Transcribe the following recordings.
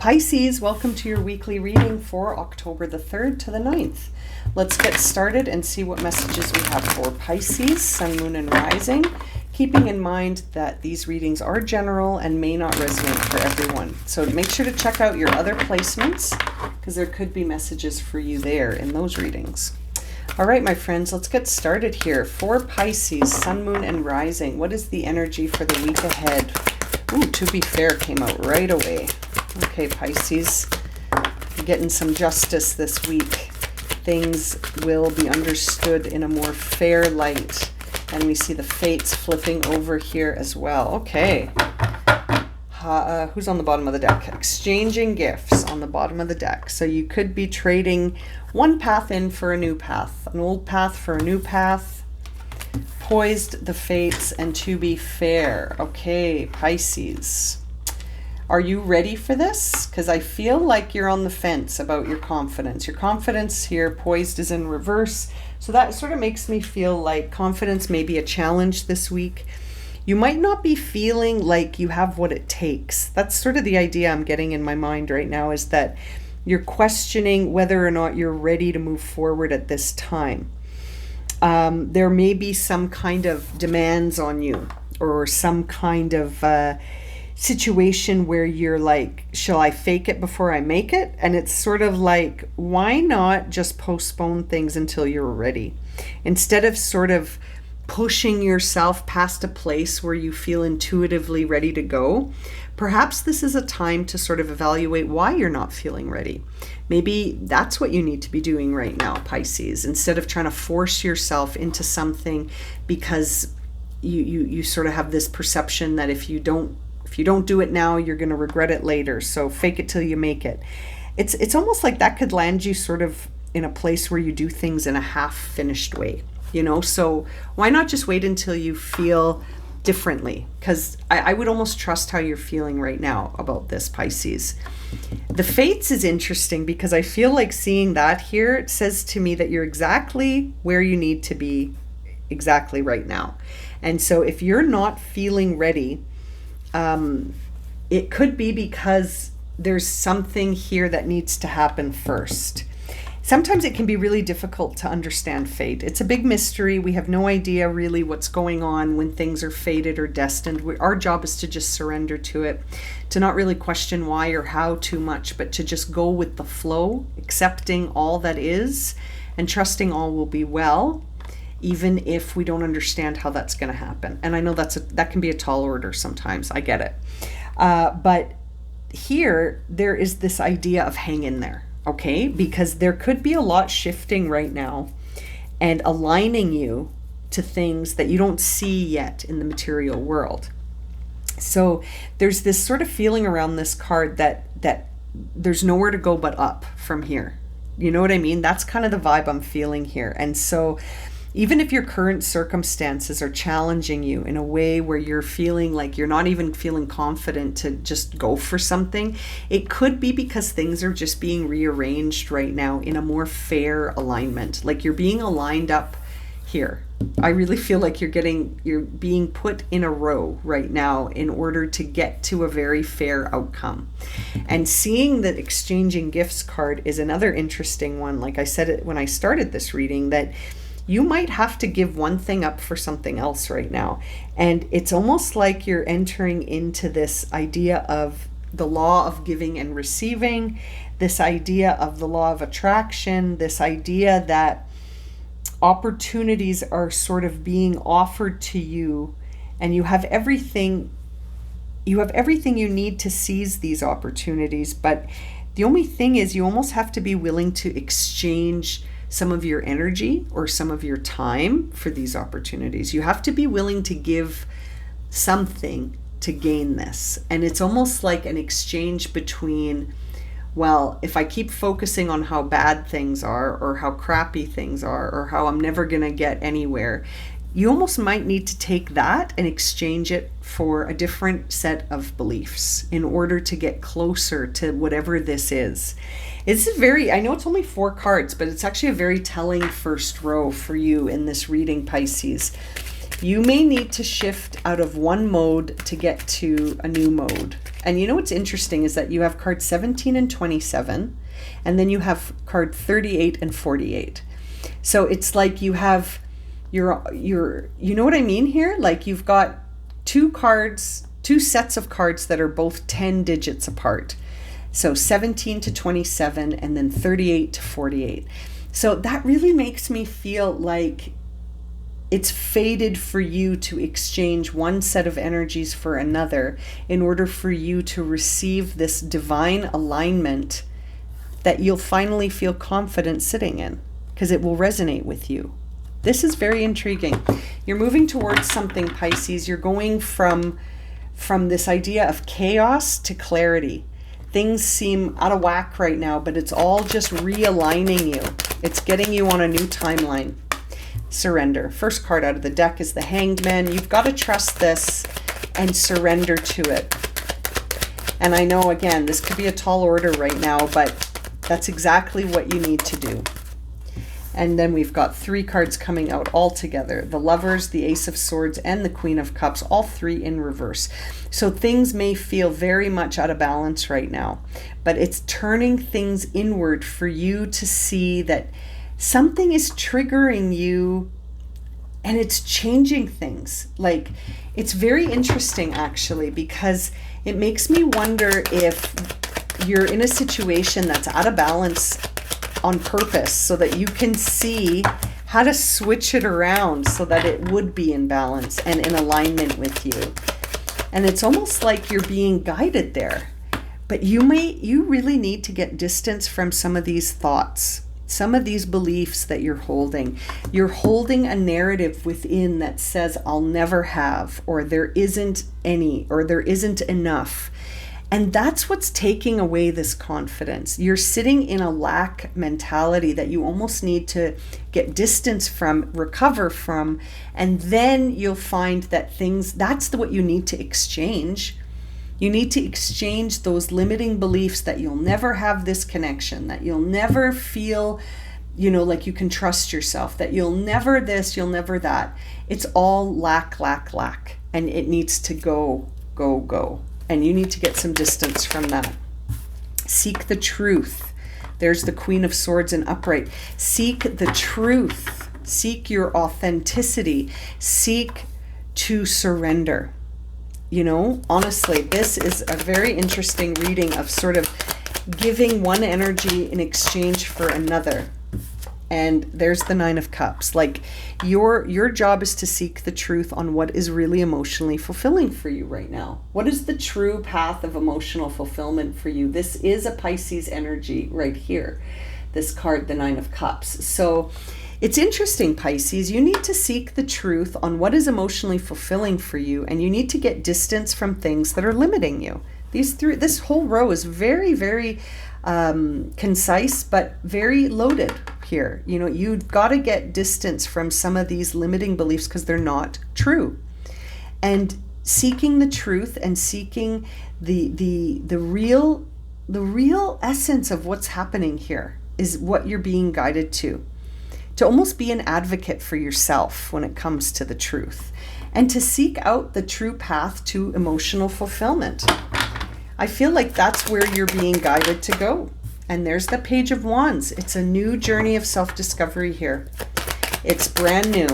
Pisces, welcome to your weekly reading for October the 3rd to the 9th. Let's get started and see what messages we have for Pisces, Sun, Moon, and Rising, keeping in mind that these readings are general and may not resonate for everyone. So make sure to check out your other placements because there could be messages for you there in those readings. All right, my friends, let's get started here. For Pisces, Sun, Moon, and Rising, what is the energy for the week ahead? Ooh, To Be Fair came out right away. Okay, Pisces, getting some justice this week. Things will be understood in a more fair light. And we see the fates flipping over here as well. Okay. Who's on the bottom of the deck? Exchanging gifts on the bottom of the deck. So you could be trading one path in for a new path. An old path for a new path. Poised, the fates, and to be fair. Okay, Pisces. Are you ready for this? Because I feel like you're on the fence about your confidence. Your confidence here, poised, is in reverse. So that sort of makes me feel like confidence may be a challenge this week. You might not be feeling like you have what it takes. That's sort of the idea I'm getting in my mind right now, is that you're questioning whether or not you're ready to move forward at this time. There may be some kind of demands on you, or some kind of situation where you're like, shall I fake it before I make it? And it's sort of like, why not just postpone things until you're ready? Instead of sort of pushing yourself past a place where you feel intuitively ready to go, perhaps this is a time to sort of evaluate why you're not feeling ready. Maybe that's what you need to be doing right now, Pisces, instead of trying to force yourself into something because you sort of have this perception that if you don't do it now, you're going to regret it later. So fake it till you make it. It's almost like that could land you sort of in a place where you do things in a half-finished way, you know? So why not just wait until you feel differently? Because I would almost trust how you're feeling right now about this, Pisces. The fates is interesting because I feel like seeing that here, it says to me that you're exactly where you need to be exactly right now. And so if you're not feeling ready, it could be because there's something here that needs to happen first. Sometimes it can be really difficult to understand fate. It's a big mystery. We have no idea really what's going on when things are fated or destined. Our job is to just surrender to it, to not really question why or how too much, but to just go with the flow, accepting all that is and trusting all will be well, even if we don't understand how that's going to happen. And I know that can be a tall order sometimes. I get it. But here, there is this idea of hang in there, okay? Because there could be a lot shifting right now and aligning you to things that you don't see yet in the material world. So there's this sort of feeling around this card that there's nowhere to go but up from here. You know what I mean? That's kind of the vibe I'm feeling here. And so even if your current circumstances are challenging you in a way where you're feeling like you're not even feeling confident to just go for something, it could be because things are just being rearranged right now in a more fair alignment. Like you're being aligned up here. I really feel like you're being put in a row right now in order to get to a very fair outcome. And seeing that exchanging gifts card is another interesting one. Like I said it when I started this reading, that you might have to give one thing up for something else right now. And it's almost like you're entering into this idea of the law of giving and receiving, this idea of the law of attraction, this idea that opportunities are sort of being offered to you and you have everything you need to seize these opportunities. But the only thing is you almost have to be willing to exchange some of your energy or some of your time for these opportunities. You have to be willing to give something to gain this. And it's almost like an exchange between, well, if I keep focusing on how bad things are or how crappy things are or how I'm never going to get anywhere, you almost might need to take that and exchange it for a different set of beliefs in order to get closer to whatever this is. It's I know it's only 4 cards, but it's actually a very telling first row for you in this reading, Pisces. You may need to shift out of one mode to get to a new mode. And you know what's interesting is that you have card 17 and 27, and then you have card 38 and 48. So it's like you have your you know what I mean here? Like you've got two sets of cards that are both 10 digits apart. So 17 to 27 and then 38 to 48. So that really makes me feel like it's fated for you to exchange one set of energies for another in order for you to receive this divine alignment that you'll finally feel confident sitting in, because it will resonate with you. This is very intriguing. You're moving towards something, Pisces. You're going from this idea of chaos to clarity. Things seem out of whack right now, but it's all just realigning you. It's getting you on a new timeline. Surrender. First card out of the deck is the Hanged Man. You've got to trust this and surrender to it. And I know, again, this could be a tall order right now, but that's exactly what you need to do. And then we've got 3 cards coming out all together. The Lovers, the Ace of Swords, and the Queen of Cups, all 3 in reverse. So things may feel very much out of balance right now, but it's turning things inward for you to see that something is triggering you and it's changing things. Like, it's very interesting actually, because it makes me wonder if you're in a situation that's out of balance on purpose so that you can see how to switch it around so that it would be in balance and in alignment with you. And it's almost like you're being guided there. But you really need to get distance from some of these thoughts, some of these beliefs that you're holding. You're holding a narrative within that says, I'll never have, or there isn't any, or there isn't enough. And that's what's taking away this confidence. You're sitting in a lack mentality that you almost need to get distance from, recover from, and then you'll find that that's what you need to exchange. You need to exchange those limiting beliefs that you'll never have this connection, that you'll never feel, like you can trust yourself, that you'll never this, you'll never that. It's all lack. And it needs to go. And you need to get some distance from that. Seek the truth. There's the Queen of Swords in upright. Seek the truth. Seek your authenticity. Seek to surrender. Honestly, this is a very interesting reading of sort of giving one energy in exchange for another. And there's the Nine of Cups. Like, your job is to seek the truth on what is really emotionally fulfilling for you right now. What is the true path of emotional fulfillment for you? This is a Pisces energy right here. This card, the Nine of Cups. So it's interesting, Pisces. You need to seek the truth on what is emotionally fulfilling for you, and you need to get distance from things that are limiting you. This whole row is very, very concise, but very loaded here. You've got to get distance from some of these limiting beliefs because they're not true. And seeking the truth and seeking the real essence of what's happening here is what you're being guided to almost be an advocate for yourself when it comes to the truth, and to seek out the true path to emotional fulfillment. I feel like that's where you're being guided to go. And there's the Page of Wands. It's a new journey of self-discovery here. It's brand new.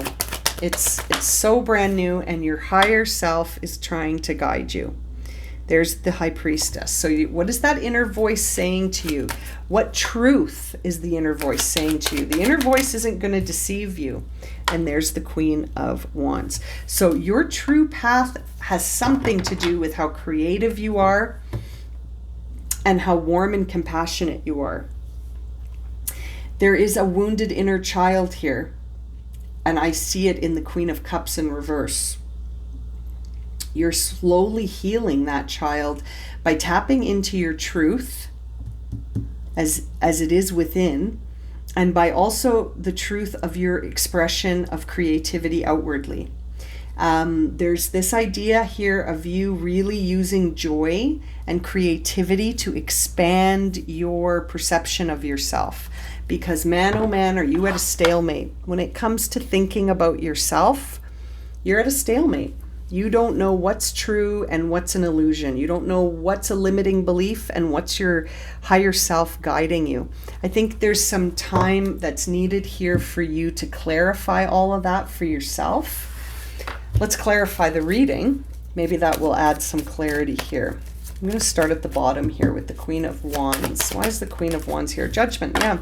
It's so brand new, and your higher self is trying to guide you. There's the High Priestess. So what is that inner voice saying to you? What truth is the inner voice saying to you? The inner voice isn't going to deceive you. And there's the Queen of Wands. So your true path has something to do with how creative you are and how warm and compassionate you are. There is a wounded inner child here, and I see it in the Queen of Cups in reverse. You're slowly healing that child by tapping into your truth as it is within, and by also the truth of your expression of creativity outwardly. There's this idea here of you really using joy and creativity to expand your perception of yourself. Because man, oh man, are you at a stalemate. When it comes to thinking about yourself, you're at a stalemate. You don't know what's true and what's an illusion. You don't know what's a limiting belief and what's your higher self guiding you. I think there's some time that's needed here for you to clarify all of that for yourself. Let's clarify the reading. Maybe that will add some clarity here. I'm going to start at the bottom here with the Queen of Wands. Why is the Queen of Wands here? Judgment, yeah.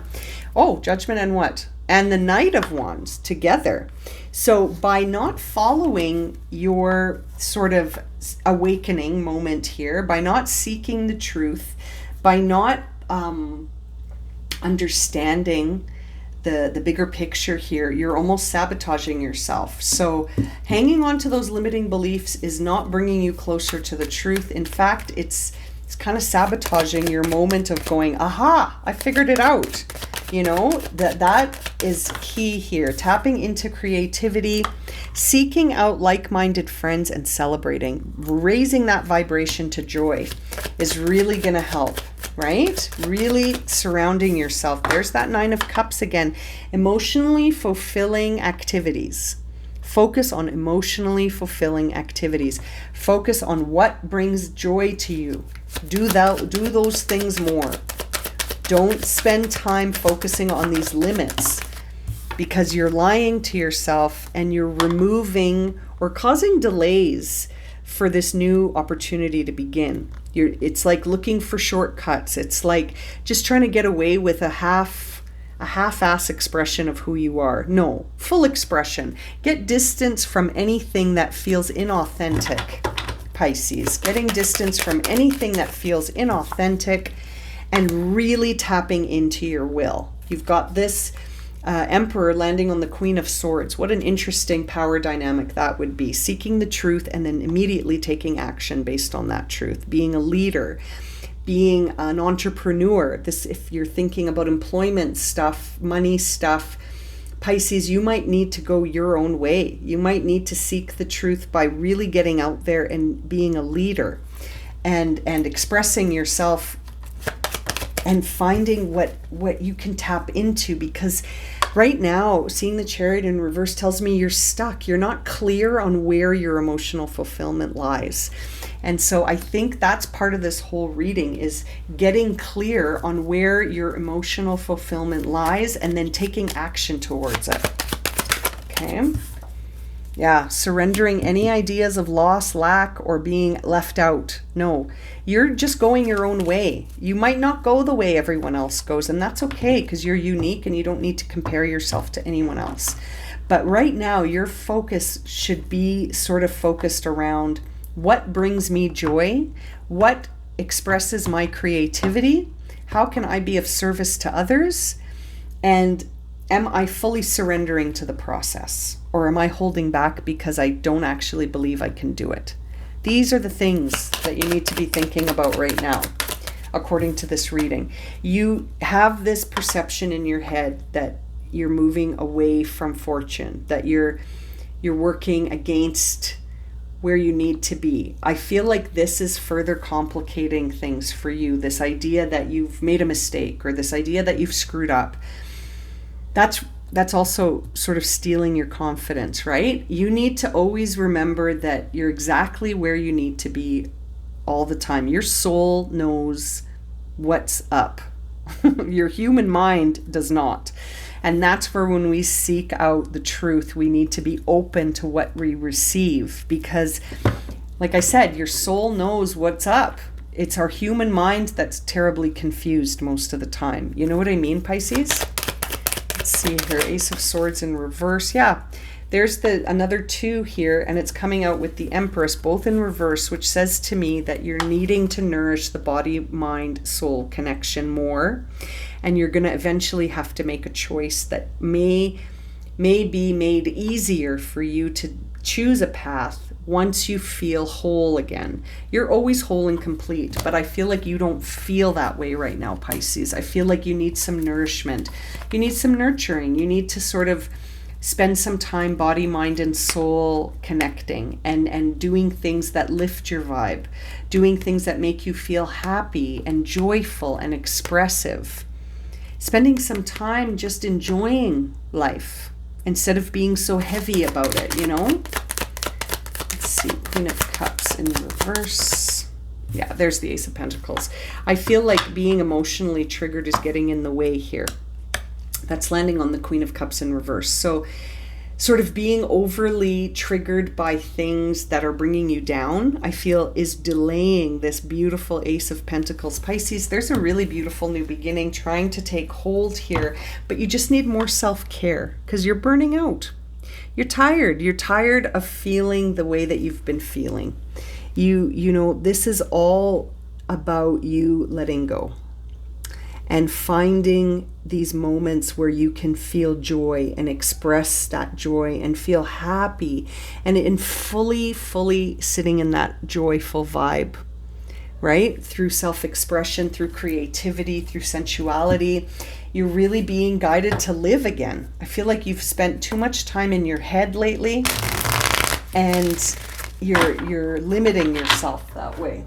Oh, Judgment and what? And the Knight of Wands together. So by not following your sort of awakening moment here, by not seeking the truth, by not understanding the bigger picture here, you're almost sabotaging yourself. So hanging on to those limiting beliefs is not bringing you closer to the truth. In fact, it's kind of sabotaging your moment of going, aha, I figured it out. You know, that is key here. Tapping into creativity, seeking out like-minded friends and celebrating, raising that vibration to joy is really going to help, right? Really surrounding yourself. There's that Nine of Cups again. Emotionally fulfilling activities. Focus on emotionally fulfilling activities. Focus on what brings joy to you. Do those things more. Don't spend time focusing on these limits, because you're lying to yourself and you're removing or causing delays for this new opportunity to begin. It's like looking for shortcuts. It's like just trying to get away with a half-ass expression of who you are. No, full expression. Get distance from anything that feels inauthentic, Pisces. Getting distance from anything that feels inauthentic and really tapping into your will. You've got this Emperor landing on the Queen of Swords. What an interesting power dynamic that would be. Seeking the truth and then immediately taking action based on that truth. Being a leader, being an entrepreneur. This, if you're thinking about employment stuff, money stuff, Pisces, you might need to go your own way. You might need to seek the truth by really getting out there and being a leader and expressing yourself and finding what you can tap into, because right now, seeing the Chariot in reverse tells me you're stuck. You're not clear on where your emotional fulfillment lies. And so I think that's part of this whole reading, is getting clear on where your emotional fulfillment lies and then taking action towards it. Okay. Yeah, surrendering any ideas of loss, lack, or being left out. No, you're just going your own way. You might not go the way everyone else goes, and that's okay, because you're unique and you don't need to compare yourself to anyone else. But right now, your focus should be sort of focused around what brings me joy, what expresses my creativity, how can I be of service to others, and am I fully surrendering to the process? Or am I holding back because I don't actually believe I can do it? These are the things that you need to be thinking about right now, according to this reading. You have this perception in your head that you're moving away from fortune, that you're working against where you need to be. I feel like this is further complicating things for you. This idea that you've made a mistake, or this idea that you've screwed up. That's also sort of stealing your confidence, right? You need to always remember that you're exactly where you need to be all the time. Your soul knows what's up. Your human mind does not. And that's where, when we seek out the truth, we need to be open to what we receive, because, like I said, your soul knows what's up. It's our human mind that's terribly confused most of the time. You know what I mean, Pisces? Let's see here, Ace of Swords in reverse. Yeah, there's another 2 here, and it's coming out with the Empress, both in reverse, which says to me that you're needing to nourish the body, mind, soul connection more, and you're going to eventually have to make a choice that may be made easier for you to choose a path once you feel whole again. You're always whole and complete, but I feel like you don't feel that way right now, Pisces. I feel like you need some nourishment. You need some nurturing. You need to sort of spend some time, body, mind, and soul connecting and doing things that lift your vibe, doing things that make you feel happy and joyful and expressive. Spending some time just enjoying life instead of being so heavy about it, you know? Let's see. Queen of Cups in reverse. Yeah, there's the Ace of Pentacles. I feel like being emotionally triggered is getting in the way here. That's landing on the Queen of Cups in reverse. So sort of being overly triggered by things that are bringing you down, I feel is delaying this beautiful Ace of Pentacles. Pisces, there's a really beautiful new beginning trying to take hold here, but you just need more self-care because you're burning out. You're tired. You're tired of feeling the way that you've been feeling. You know, this is all about you letting go and finding these moments where you can feel joy and express that joy and feel happy and in fully sitting in that joyful vibe, right? Through self-expression, through creativity, through sensuality. You're really being guided to live again. I feel like you've spent too much time in your head lately and you're limiting yourself that way,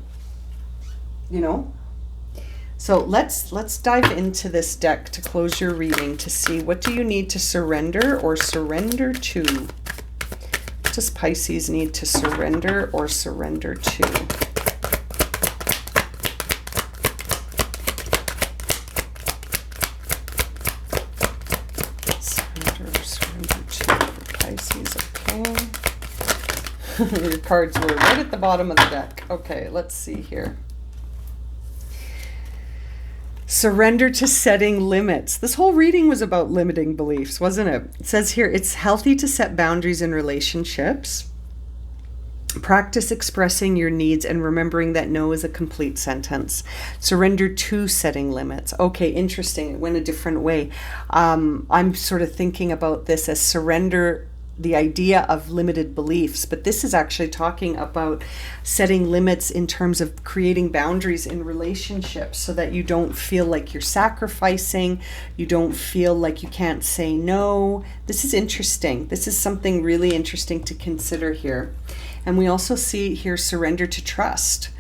you know? So let's dive into this deck to close your reading to see what do you need to surrender or surrender to. What does Pisces need to surrender or surrender to? Surrender to for Pisces, okay. Your cards were right at the bottom of the deck. Okay, let's see here. Surrender to setting limits. This whole reading was about limiting beliefs, wasn't it? It says here, it's healthy to set boundaries in relationships. Practice expressing your needs and remembering that no is a complete sentence. Surrender to setting limits. Okay, interesting. It went a different way. I'm sort of thinking about this as surrender the idea of limited beliefs, but this is actually talking about setting limits in terms of creating boundaries in relationships so that you don't feel like you're sacrificing, you don't feel like you can't say no. This is interesting. This is something really interesting to consider here. And we also see here surrender to trust.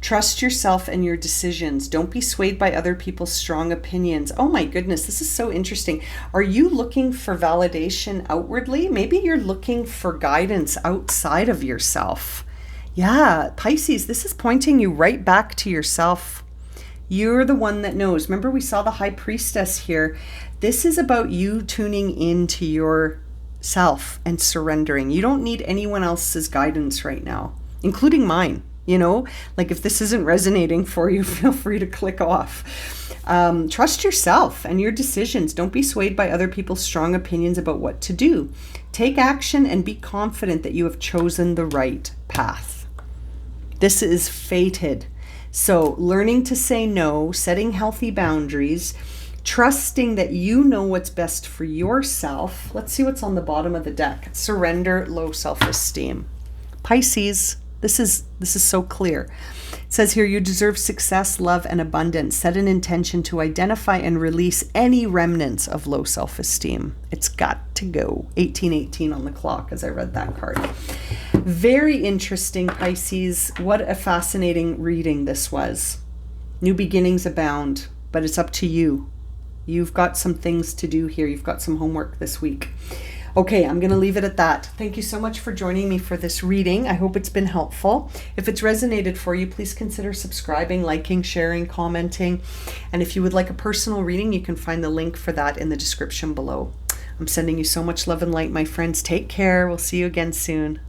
Trust yourself and your decisions. Don't be swayed by other people's strong opinions. Oh my goodness, this is so interesting. Are you looking for validation outwardly? Maybe you're looking for guidance outside of yourself. Yeah, Pisces, this is pointing you right back to yourself. You're the one that knows. Remember, we saw the High Priestess here. This is about you tuning into yourself and surrendering. You don't need anyone else's guidance right now, including mine. You know, like if this isn't resonating for you, feel free to click off. Trust yourself and your decisions. Don't be swayed by other people's strong opinions about what to do. Take action and be confident that you have chosen the right path. This is fated. So learning to say no, setting healthy boundaries, trusting that you know what's best for yourself. Let's see what's on the bottom of the deck. Surrender, low self-esteem. Pisces. This is so clear. It says here, you deserve success, love, and abundance. Set an intention to identify and release any remnants of low self-esteem. It's got to go. 1818 on the clock as I read that card. Very interesting, Pisces. What a fascinating reading this was. New beginnings abound, but it's up to you. You've got some things to do here. You've got some homework this week. Okay, I'm going to leave it at that. Thank you so much for joining me for this reading. I hope it's been helpful. If it's resonated for you, please consider subscribing, liking, sharing, commenting. And if you would like a personal reading, you can find the link for that in the description below. I'm sending you so much love and light, my friends. Take care. We'll see you again soon.